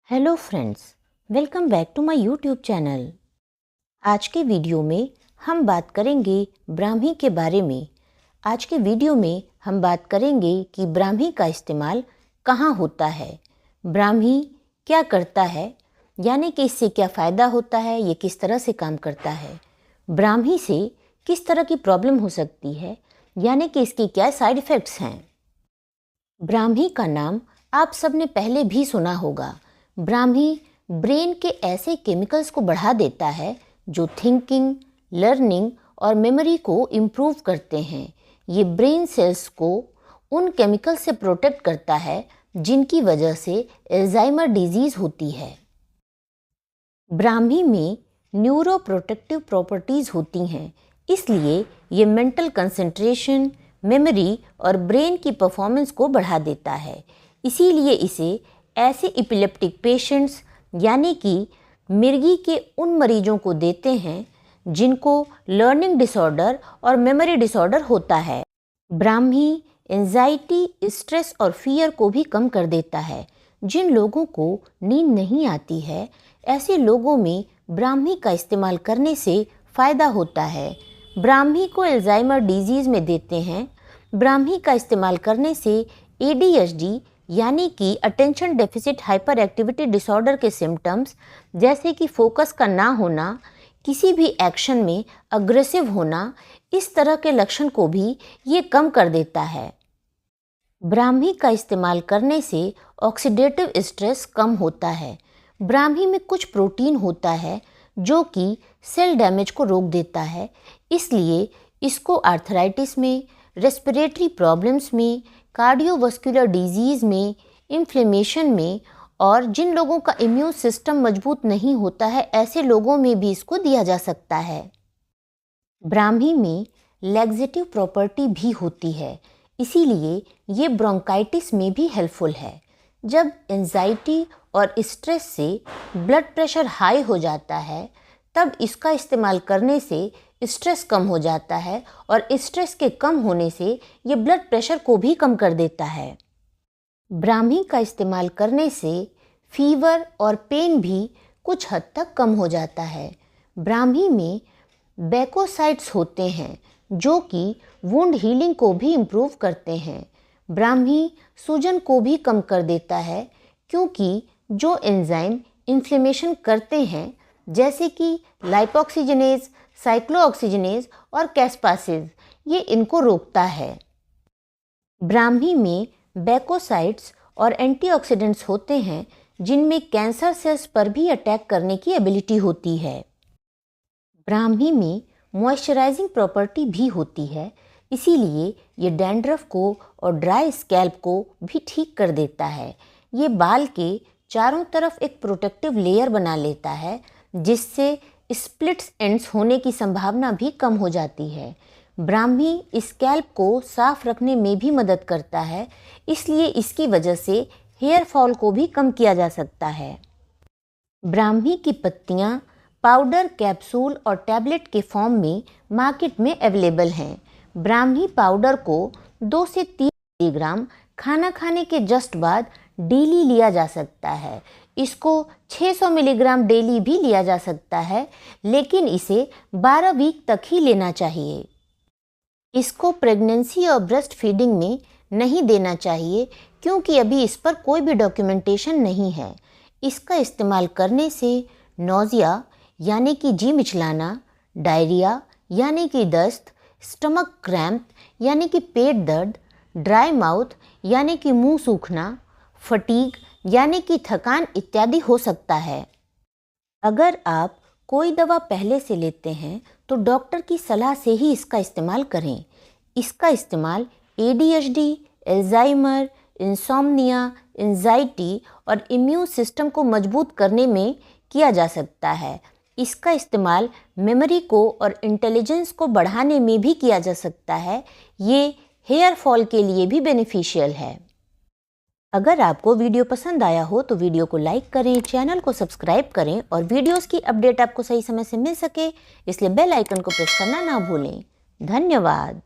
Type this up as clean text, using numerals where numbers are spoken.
Hello friends, welcome back to my YouTube channel. आज के video में हम बात करेंगे ब्राह्मी के बारे में। आज के वीडियो में हम बात करेंगे कि ब्राह्मी का इस्तेमाल कहाँ होता है, ब्राह्मी क्या करता है, यानी कि इससे क्या फ़ायदा होता है, ये किस तरह से काम करता है, ब्राह्मी से किस तरह की प्रॉब्लम हो सकती है, यानी कि इसके क्या साइड इफ़ेक्ट्स हैं। ब्राह्मी का नाम आप सबने पहले भी सुना होगा। ब्राह्मी ब्रेन के ऐसे केमिकल्स को बढ़ा देता है जो थिंकिंग, लर्निंग और मेमोरी को इम्प्रूव करते हैं। ये ब्रेन सेल्स को उन केमिकल्स से प्रोटेक्ट करता है जिनकी वजह से अल्जाइमर डिजीज़ होती है। ब्राह्मी में न्यूरोप्रोटेक्टिव प्रॉपर्टीज़ होती हैं, इसलिए ये मेंटल कंसंट्रेशन, मेमोरी और ब्रेन की परफॉर्मेंस को बढ़ा देता है। इसीलिए इसे ऐसे एपिलेप्टिक पेशेंट्स यानी कि मिर्गी के उन मरीजों को देते हैं जिनको लर्निंग डिसऑर्डर और मेमोरी डिसऑर्डर होता है। ब्राह्मी एंजाइटी, स्ट्रेस और फियर को भी कम कर देता है। जिन लोगों को नींद नहीं आती है, ऐसे लोगों में ब्राह्मी का इस्तेमाल करने से फ़ायदा होता है। ब्राह्मी को अल्जाइमर डिजीज़ में देते हैं। ब्राह्मी का इस्तेमाल करने से ADHD यानी कि attention deficit hyper activity disorder के सिम्टम्स जैसे कि फोकस का ना होना, किसी भी एक्शन में अग्रेसिव होना, इस तरह के लक्षण को भी ये कम कर देता है। ब्राह्मी का इस्तेमाल करने से ऑक्सीडेटिव स्ट्रेस कम होता है। ब्राह्मी में कुछ प्रोटीन होता है जो कि सेल डैमेज को रोक देता है, इसलिए इसको आर्थराइटिस में, रेस्पिरेटरी प्रॉब्लम्स में, कार्डियोवास्कुलर डिजीज़ में, इन्फ्लेमेशन में और जिन लोगों का इम्यून सिस्टम मजबूत नहीं होता है, ऐसे लोगों में भी इसको दिया जा सकता है। ब्राह्मी में लैक्सेटिव प्रॉपर्टी भी होती है, इसीलिए ये ब्रोंकाइटिस में भी हेल्पफुल है। जब एंजाइटी और स्ट्रेस से ब्लड प्रेशर हाई हो जाता है, तब इसका इस्तेमाल करने से स्ट्रेस कम हो जाता है और स्ट्रेस के कम होने से ये ब्लड प्रेशर को भी कम कर देता है। ब्राह्मी का इस्तेमाल करने से फीवर और पेन भी कुछ हद तक कम हो जाता है। ब्राह्मी में बैकोसाइट्स होते हैं जो कि वुंड हीलिंग को भी इम्प्रूव करते हैं। ब्राह्मी सूजन को भी कम कर देता है, क्योंकि जो एंजाइम इन्फ्लेमेशन करते हैं जैसे कि लाइपोक्सिजनेज, साइक्लोऑक्सीजनेज और कैस्पासेज, ये इनको रोकता है। ब्राह्मी में बैकोसाइट्स और एंटीऑक्सीडेंट्स होते हैं जिनमें कैंसर सेल्स पर भी अटैक करने की एबिलिटी होती है। ब्राह्मी में मॉइस्चराइजिंग प्रॉपर्टी भी होती है, इसीलिए ये डैंड्रफ को और ड्राई स्कैल्प को भी ठीक कर देता है। ये बाल के चारों तरफ एक प्रोटेक्टिव लेयर बना लेता है, जिससे स्प्लिट्स एंड्स होने की संभावना भी कम हो जाती है। ब्राह्मी स्कैल्प को साफ रखने में भी मदद करता है, इसलिए इसकी वजह से हेयर फॉल को भी कम किया जा सकता है। ब्राह्मी की पत्तियां पाउडर, कैप्सूल और टैबलेट के फॉर्म में मार्केट में अवेलेबल हैं। ब्राह्मी पाउडर को 2 से 3 मिलीग्राम खाना खाने के जस्ट बाद डेली लिया जा सकता है। इसको 600 मिलीग्राम डेली भी लिया जा सकता है, लेकिन इसे 12 वीक तक ही लेना चाहिए। इसको प्रेगनेंसी और ब्रेस्ट फीडिंग में नहीं देना चाहिए, क्योंकि अभी इस पर कोई भी डॉक्यूमेंटेशन नहीं है। इसका इस्तेमाल करने से नौजिया यानी कि जी मिचलाना, डायरिया यानी कि दस्त, स्टमक क्रैम्प यानी कि पेट दर्द, ड्राई माउथ यानी कि मुंह सूखना, फटीग यानी कि थकान इत्यादि हो सकता है। अगर आप कोई दवा पहले से लेते हैं तो डॉक्टर की सलाह से ही इसका इस्तेमाल करें। इसका इस्तेमाल ADHD, अल्जाइमर, इंसोम्निया, एंजाइटी और इम्यून सिस्टम को मजबूत करने में किया जा सकता है। इसका इस्तेमाल मेमोरी को और इंटेलिजेंस को बढ़ाने में भी किया जा सकता है। ये हेयर फॉल के लिए भी बेनिफिशियल है। अगर आपको वीडियो पसंद आया हो तो वीडियो को लाइक करें, चैनल को सब्सक्राइब करें और वीडियोस की अपडेट आपको सही समय से मिल सके, इसलिए बेल आइकन को प्रेस करना ना भूलें। धन्यवाद।